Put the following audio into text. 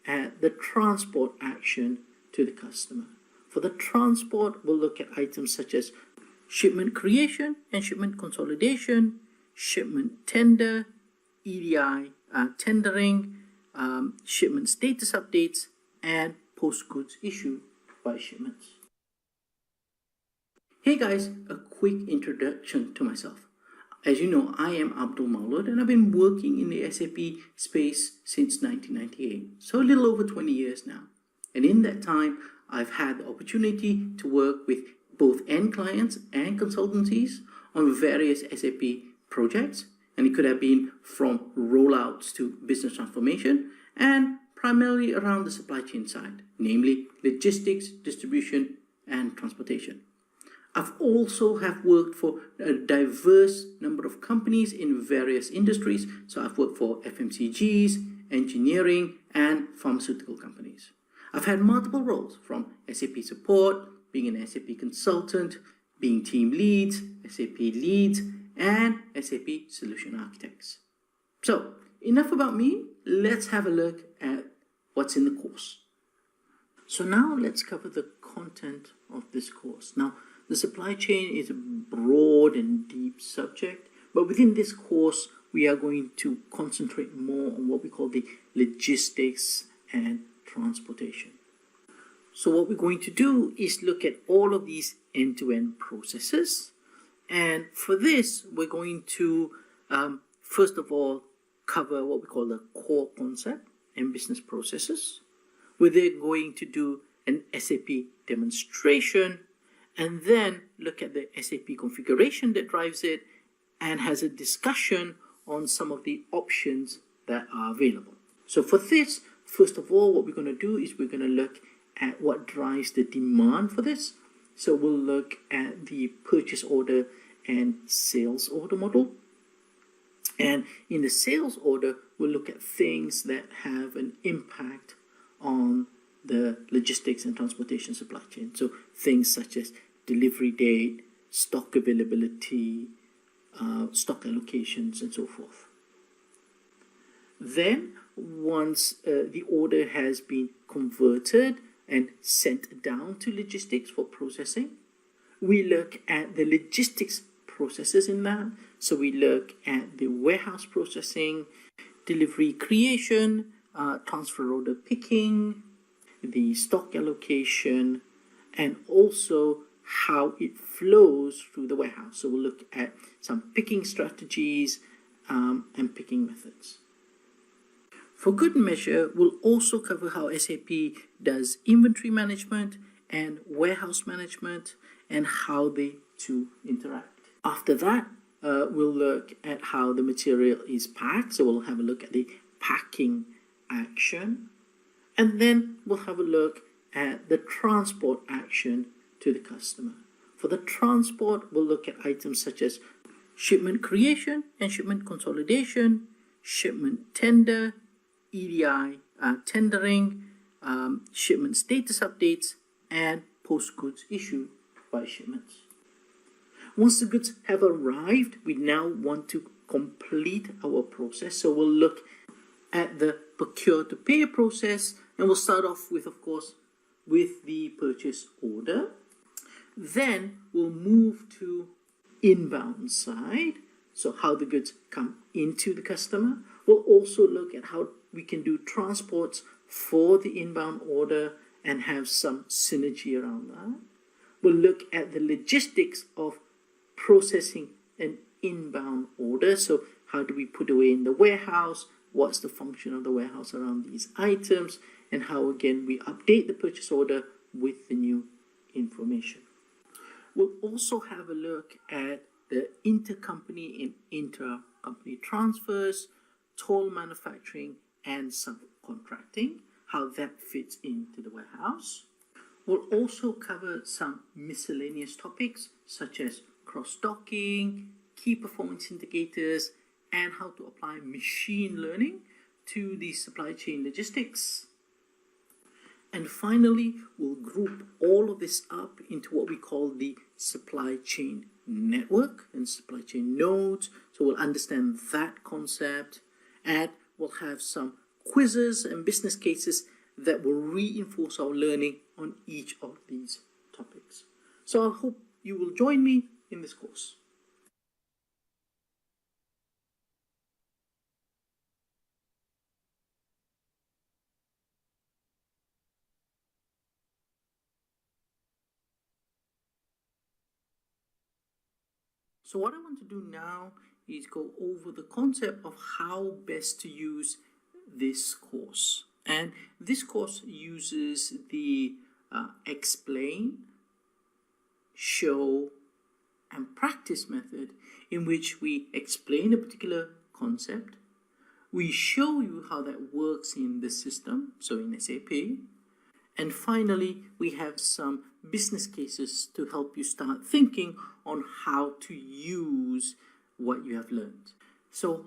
at the transport action to the customer. For the transport, we'll look at items such as shipment creation and shipment consolidation, shipment tender, EDI tendering, shipment status updates, and post-goods issue by shipments. Hey guys, a quick introduction to myself. As you know, I am Abdul Maulud and I've been working in the SAP space since 1998, so a little over 20 years now. And in that time, I've had the opportunity to work with both end clients and consultancies on various SAP projects, and it could have been from rollouts to business transformation and primarily around the supply chain side, namely logistics, distribution, and transportation. I've also have worked for a diverse number of companies in various industries. So I've worked for FMCGs, engineering, and pharmaceutical companies. I've had multiple roles from SAP support, being an SAP consultant, being team leads, SAP leads, and SAP solution architects. So enough about me. Let's have a look at what's in the course. So now let's cover the content of this course. Now, the supply chain is a broad and deep subject, but within this course, we are going to concentrate more on what we call the logistics and transportation. So what we're going to do is look at all of these end-to-end processes. And for this, we're going to, first of all, cover what we call the core concept and business processes. We're then going to do an SAP demonstration, and then look at the SAP configuration that drives it and has a discussion on some of the options that are available. So for this, first of all, what we're going to do is we're going to look at what drives the demand for this. So we'll look at the purchase order and sales order model. And in the sales order, we'll look at things that have an impact on the logistics and transportation supply chain. So things such as delivery date, stock availability, stock allocations, and so forth. Then, once the order has been converted and sent down to logistics for processing, we look at the logistics processes in that. So we look at the warehouse processing, delivery creation, transfer order picking, the stock allocation, and also how it flows through the warehouse. So we'll look at some picking strategies and picking methods. For good measure, we'll also cover how SAP does inventory management and warehouse management and how they two interact. After that, we'll look at how the material is packed. So we'll have a look at the packing action. And then we'll have a look at the transport action to the customer. For the transport, we'll look at items such as shipment creation and shipment consolidation, shipment tender, EDI tendering, shipment status updates, and post-goods issue by shipments. Once the goods have arrived, we now want to complete our process. So we'll look at the procure to pay process, and we'll start off with, of course, with the purchase order. Then we'll move to inbound side, so how the goods come into the customer. We'll also look at how we can do transports for the inbound order and have some synergy around that. We'll look at the logistics of processing an inbound order. So how do we put away in the warehouse? What's the function of the warehouse around these items? And how, again, we update the purchase order with the new information. We'll also have a look at the intercompany and intercompany transfers, toll manufacturing, and subcontracting, how that fits into the warehouse. We'll also cover some miscellaneous topics such as cross-docking, key performance indicators, and how to apply machine learning to the supply chain logistics. And finally, we'll group all of this up into what we call the supply chain network and supply chain nodes. So we'll understand that concept, and we'll have some quizzes and business cases that will reinforce our learning on each of these topics. So I hope you will join me in this course. So what I want to do now is go over the concept of how best to use this course. And this course uses the explain, show, and practice method, in which we explain a particular concept, we show you how that works in the system, so in SAP, and finally we have some business cases to help you start thinking on how to use what you have learned. So